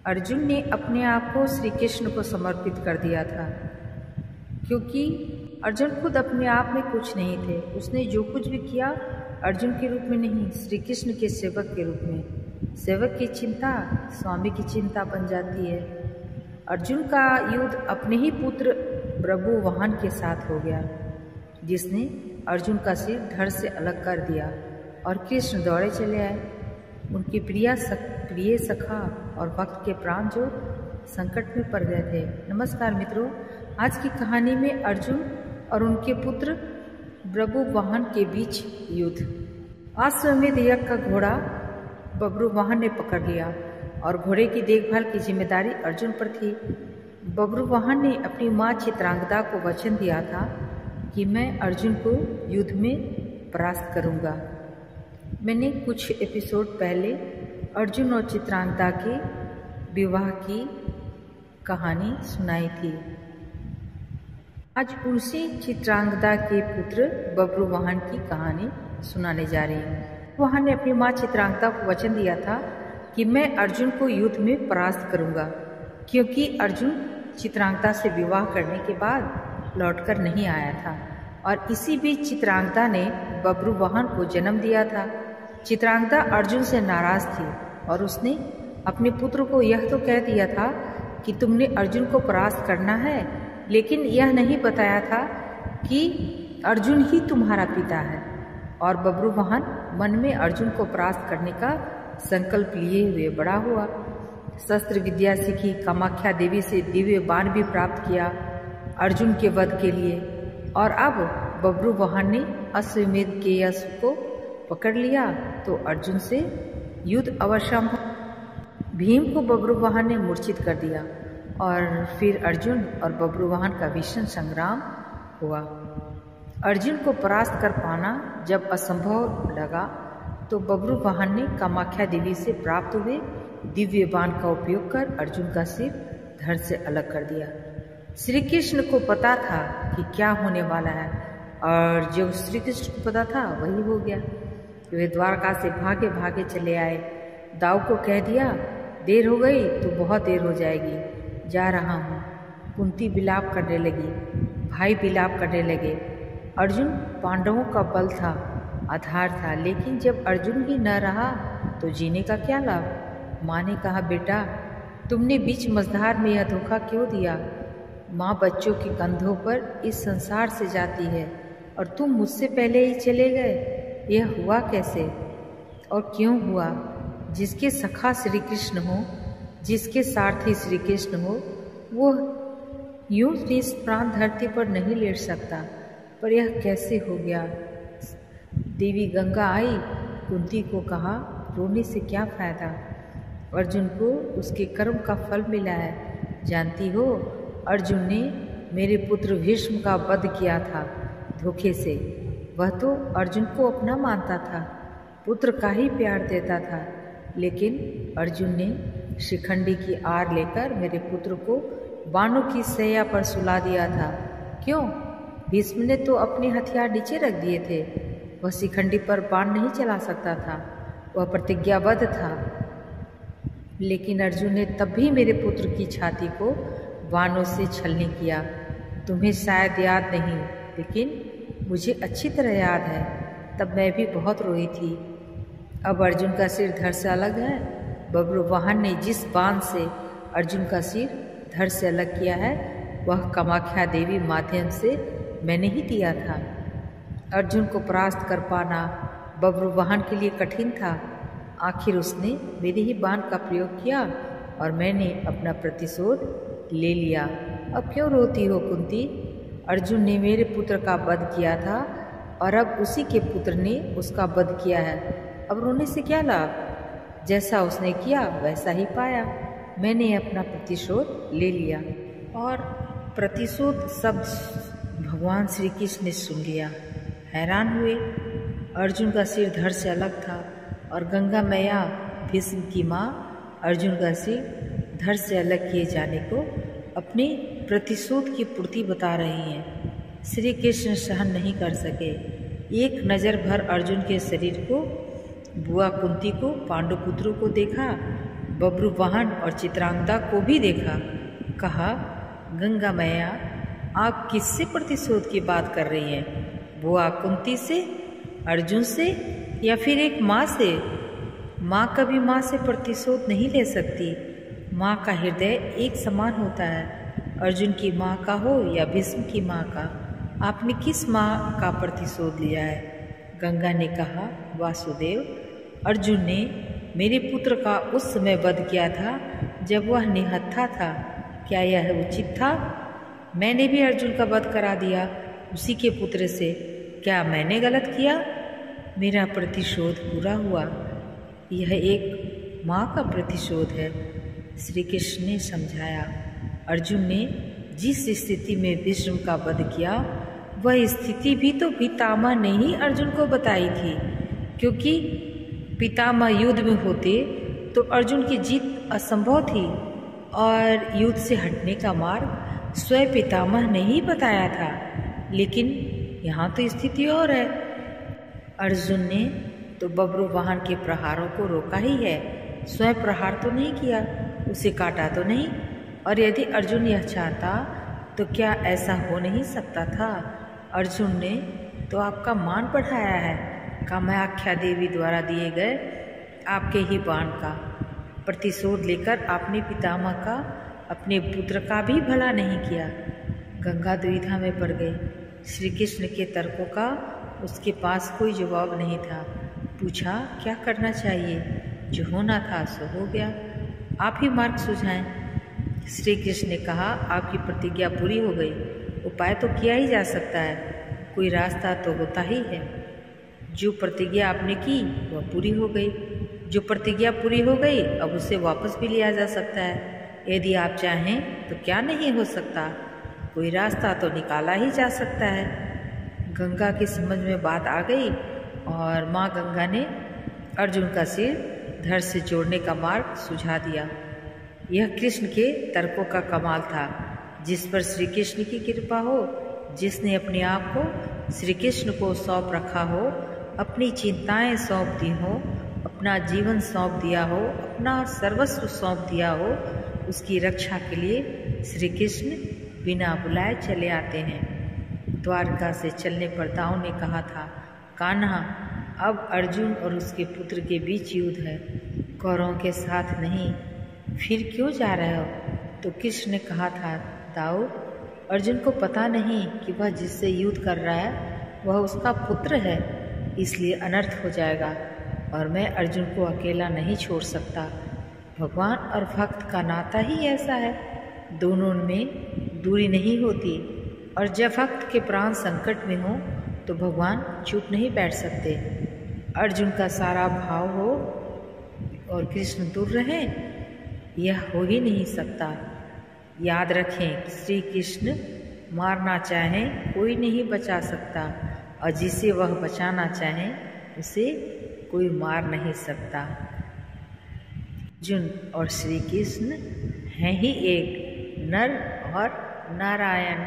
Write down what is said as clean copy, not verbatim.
अर्जुन ने अपने आप को श्री कृष्ण को समर्पित कर दिया था, क्योंकि अर्जुन खुद अपने आप में कुछ नहीं थे। उसने जो कुछ भी किया अर्जुन के रूप में नहीं, श्री कृष्ण के सेवक के रूप में। सेवक की चिंता स्वामी की चिंता बन जाती है। अर्जुन का युद्ध अपने ही पुत्र बभ्रुवाहन के साथ हो गया, जिसने अर्जुन का सिर धड़ से अलग कर दिया और कृष्ण दौड़े चले आए। उनके प्रिय सखा और भक्त के प्राण जो संकट में पड़ गए थे। नमस्कार मित्रों, आज की कहानी में अर्जुन और उनके पुत्र बभ्रुवाहन के बीच युद्ध। अश्वमेध यज्ञ का घोड़ा बभ्रुवाहन ने पकड़ लिया और घोड़े की देखभाल की जिम्मेदारी अर्जुन पर थी। बभ्रुवाहन ने अपनी मां चित्रांगदा को वचन दिया था कि मैं अर्जुन को युद्ध में परास्त करूंगा। मैंने कुछ एपिसोड पहले अर्जुन और चित्रांगदा के विवाह की कहानी सुनाई थी। आज उसी चित्रांगदा के पुत्र बभ्रुवाहन की कहानी सुनाने जा रही हूँ। बभ्रुवाहन ने अपनी मां चित्रांगदा को वचन दिया था कि मैं अर्जुन को युद्ध में परास्त करूंगा, क्योंकि अर्जुन चित्रांगदा से विवाह करने के बाद लौटकर नहीं आया था और इसी बीच चित्रांगदा ने बभ्रुवाहन को जन्म दिया था। चित्रांगदा अर्जुन से नाराज थी और उसने अपने पुत्र को यह तो कह दिया था कि तुमने अर्जुन को परास्त करना है, लेकिन यह नहीं बताया था कि अर्जुन ही तुम्हारा पिता है। और बभ्रुवाहन मन में अर्जुन को परास्त करने का संकल्प लिए हुए बड़ा हुआ। शस्त्र विद्या सीखी, कामाख्या देवी से दिव्य बाण भी प्राप्त किया अर्जुन के वध के लिए। और अब बभ्रुवाहन ने अश्वमेध के यश को पकड़ लिया तो अर्जुन से युद्ध अवश्य। भीम को बभ्रुवाहन ने मूर्छित कर दिया और फिर अर्जुन और बभ्रुवाहन का भीषण संग्राम हुआ। अर्जुन को परास्त कर पाना जब असंभव लगा तो बभ्रुवाहन ने कामाख्या देवी से प्राप्त हुए दिव्य बाण का उपयोग कर अर्जुन का सिर धड़ से अलग कर दिया। श्री कृष्ण को पता था कि क्या होने वाला है और जो श्री कृष्ण को पता था वही हो गया। वे द्वारका से भागे भागे चले आए। दाऊ को कह दिया, देर हो गई तो बहुत देर हो जाएगी, जा रहा हूँ। कुंती विलाप करने लगी, भाई विलाप करने लगे। अर्जुन पांडवों का बल था, आधार था, लेकिन जब अर्जुन ही न रहा तो जीने का क्या लाभ। माँ ने कहा, बेटा तुमने बीच मझधार में यह धोखा क्यों दिया। माँ बच्चों के कंधों पर इस संसार से जाती है और तुम मुझसे पहले ही चले गए। यह हुआ कैसे और क्यों हुआ। जिसके सखा श्री कृष्ण हो, जिसके सारथी श्री कृष्ण हो, वो यूं निज प्राण धरती पर नहीं लेट सकता, पर यह कैसे हो गया। देवी गंगा आई, कुंती को कहा, रोने से क्या फायदा। अर्जुन को उसके कर्म का फल मिला है। जानती हो, अर्जुन ने मेरे पुत्र भीष्म का वध किया था धोखे से। वह तो अर्जुन को अपना मानता था, पुत्र का ही प्यार देता था, लेकिन अर्जुन ने शिखंडी की आड़ लेकर मेरे पुत्र को बाणों की सैया पर सुला दिया था। क्यों? भीष्म ने तो अपने हथियार नीचे रख दिए थे। वह शिखंडी पर बाण नहीं चला सकता था, वह प्रतिज्ञाबद्ध था। लेकिन अर्जुन ने तब भी मेरे पुत्र की छाती को बाणों से छलनी किया। तुम्हें शायद याद नहीं, लेकिन मुझे अच्छी तरह याद है। तब मैं भी बहुत रोई थी। अब अर्जुन का सिर धड़ से अलग है। बभ्रुवाहन ने जिस बाण से अर्जुन का सिर धड़ से अलग किया है, वह कामाख्या देवी माध्यम से मैंने ही दिया था। अर्जुन को परास्त कर पाना बभ्रुवाहन के लिए कठिन था। आखिर उसने मेरे ही बाण का प्रयोग किया और मैंने अपना प्रतिशोध ले लिया। अब क्यों रोती हो कुंती? अर्जुन ने मेरे पुत्र का वध किया था और अब उसी के पुत्र ने उसका वध किया है। अब रोने से क्या लाभ। जैसा उसने किया वैसा ही पाया। मैंने अपना प्रतिशोध ले लिया। और प्रतिशोध शब्द भगवान श्री कृष्ण ने सुन लिया, हैरान हुए। अर्जुन का सिर धड़ से अलग था और गंगा मैया भीष्म की माँ अर्जुन का सिर धड़ से अलग किए जाने को अपने प्रतिशोध की पूर्ति बता रही हैं। श्री कृष्ण सहन नहीं कर सके। एक नज़र भर अर्जुन के शरीर को, बुआ कुंती को, पांडु पुत्रों को देखा। बब्रुवाहन और चित्रांगदा को भी देखा। कहा, गंगा मैया, आप किससे प्रतिशोध की बात कर रही हैं? बुआ कुंती से, अर्जुन से, या फिर एक माँ से? माँ कभी माँ से प्रतिशोध नहीं ले सकती। माँ का हृदय एक समान होता है, अर्जुन की माँ का हो या भीष्म की माँ का। आपने किस माँ का प्रतिशोध लिया है? गंगा ने कहा, वासुदेव, अर्जुन ने मेरे पुत्र का उस समय वध किया था जब वह निहत्था था। क्या यह उचित था? मैंने भी अर्जुन का वध करा दिया उसी के पुत्र से। क्या मैंने गलत किया? मेरा प्रतिशोध पूरा हुआ। यह एक माँ का प्रतिशोध है। श्री कृष्ण ने समझाया। अर्जुन ने जिस स्थिति में भीष्म का वध किया, वह स्थिति भी तो पितामह ने ही अर्जुन को बताई थी, क्योंकि पितामह युद्ध में होते तो अर्जुन की जीत असंभव थी और युद्ध से हटने का मार्ग स्वयं पितामह ने ही बताया था। लेकिन यहाँ तो स्थिति और है। अर्जुन ने तो बब्रुवाहन के प्रहारों को रोका ही है, स्वयं प्रहार तो नहीं किया, उसे काटा तो नहीं। और यदि अर्जुन यह चाहता तो क्या ऐसा हो नहीं सकता था? अर्जुन ने तो आपका मान बढ़ाया है। कामाख्या देवी द्वारा दिए गए आपके ही बाण का प्रतिशोध लेकर आपने पितामह का, अपने पुत्र का भी भला नहीं किया। गंगा दुविधा में पड़ गई। श्री कृष्ण के तर्कों का उसके पास कोई जवाब नहीं था। पूछा, क्या करना चाहिए? जो होना था सो हो गया, आप ही मार्ग सुझाएं। श्री कृष्ण ने कहा, आपकी प्रतिज्ञा पूरी हो गई। उपाय तो किया ही जा सकता है, कोई रास्ता तो होता ही है। जो प्रतिज्ञा आपने की वह पूरी हो गई। जो प्रतिज्ञा पूरी हो गई, अब उसे वापस भी लिया जा सकता है। यदि आप चाहें तो क्या नहीं हो सकता, कोई रास्ता तो निकाला ही जा सकता है। गंगा की समझ में बात आ गई और माँ गंगा ने अर्जुन का सिर धड़ से जोड़ने का मार्ग सुझा दिया। यह कृष्ण के तर्कों का कमाल था, जिस पर श्री कृष्ण की कृपा हो, जिसने अपने आप को श्री कृष्ण को सौंप रखा हो, अपनी चिंताएं सौंप दी हो, अपना जीवन सौंप दिया हो, अपना सर्वस्व सौंप दिया हो, उसकी रक्षा के लिए श्री कृष्ण बिना बुलाए चले आते हैं। द्वारका से चलने पर दाऊ ने कहा था, कान्हा, अब अर्जुन और उसके पुत्र के बीच युद्ध है, कौरवों के साथ नहीं, फिर क्यों जा रहे हो? तो कृष्ण ने कहा था, दाऊ, अर्जुन को पता नहीं कि वह जिससे युद्ध कर रहा है वह उसका पुत्र है, इसलिए अनर्थ हो जाएगा और मैं अर्जुन को अकेला नहीं छोड़ सकता। भगवान और भक्त का नाता ही ऐसा है, दोनों में दूरी नहीं होती। और जब भक्त के प्राण संकट में हो तो भगवान चुप नहीं बैठ सकते। अर्जुन का सारा भाव हो और कृष्ण दूर रहें, यह हो ही नहीं सकता। याद रखें, श्री कृष्ण मारना चाहें कोई नहीं बचा सकता, और जिसे वह बचाना चाहें उसे कोई मार नहीं सकता। अर्जुन और श्री कृष्ण हैं ही एक, नर और नारायण।